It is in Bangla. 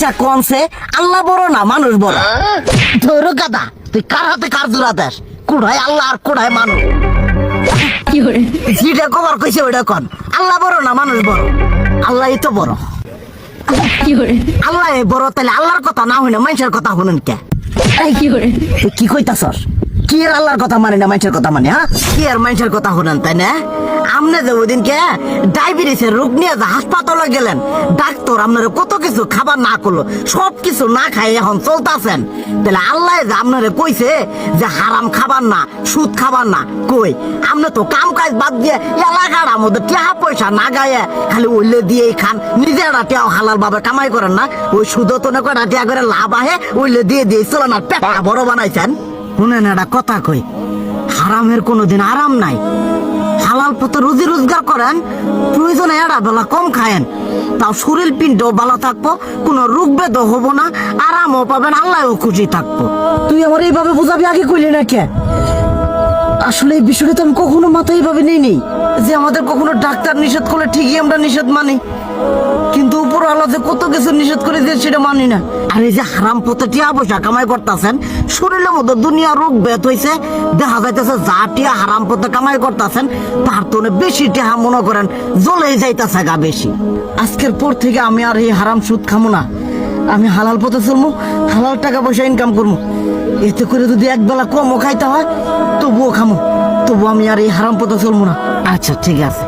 আচ্ছা কোনছে আল্লাহ বড় না মানুষ বড়? ধরো গাদা, তুই কার হাতে কার জোড়া দেশ? কুড়াই আল্লাহ আর কুড়াই মানুষ। যেটা কবার কইছে ওইটা কন। আল্লাহ বড় না মানুষ বড়? আল্লাহই তো বড়। আল্লাহ বড়, তাহলে আল্লাহর কথা না হইনা মানুষের কথা শুনেন কে? তুই কি কইতাছস? কি আর আল্লাহর কথা মানে না মানুষের কথা মানে? হ্যাঁ, কি আর মানুষের কথা শুনেন তাই না? আমনে যে ওইদিনকে ডায়াবেটিসের রোগ নিয়ে যে হাসপাতালে গেলেন, ডাক্তার আপনার কত কিছু খাবার না করলো, সব কিছু না খাই এখন চলতেছেন। তাহলে আল্লাহ যে আপনারে কইছে যে হারাম খাবার না, সুদ খাবার না, কই আপনি তো কাম কাজ বাদ দিয়ে এলাকার মধ্যে টাকা পয়সা না গায়ে খালি ওইলে দিয়েই খান। নিজেরা টিয়াও হালাল ভাবে কামাই করেন না, ওই সুদ তো না কটা টিয়া করে লাভ আহে ওইলে দিয়ে দিয়ে চলেন আর পেটা বড় বানাইছেন। শুনেন একটা কথা কই, হারামের কোনোদিন আরাম নাই। হালাল পথে রুজি রোজগার করেন, প্রয়োজনে এরা বেলা কম খায়েন, তাও শরীর পিণ্ডও ভালো থাকবো, কোনো রোগ বেদও হবো না, আরামও পাবেন, আল্লাহও খুশি থাকবো। তুই আমার এইভাবে বুঝাবি আগে কইলি না কে? আসলে এই বিষয়টা তো আমি কখনো মাথায় এইভাবে নিই যে আমাদের কখনো ডাক্তার নিষেধ করলে ঠিকই আমরা নিষেধ মানি, কিন্তু উপর আল্লাহ যে কত কিছু নিষেধ করে দিয়ে সেটা মানি না। আর এই যে হারাম পথে টিয়া পয়সা কামাই করতেছেন, শরীরের মধ্যে দুনিয়া রোগ বেত হয়েছে, দেখা যাইতেছে যা টিয়া হারাম পথে কামাই করতেছেন তার তো বেশি টিয়া মনে করেন জ্বলেই যাইতেছে গা বেশি। আজকের পর থেকে আমি আর এই হারাম সুদ খামো না, আমি হালাল পথে চলবো, হালাল টাকা পয়সা ইনকাম করবো। এতে করে যদি একবেলা কমও খাইতে হয় তবুও খামো, তবু আমি আর এই হারাম পথে চলবো না। আচ্ছা ঠিক আছে।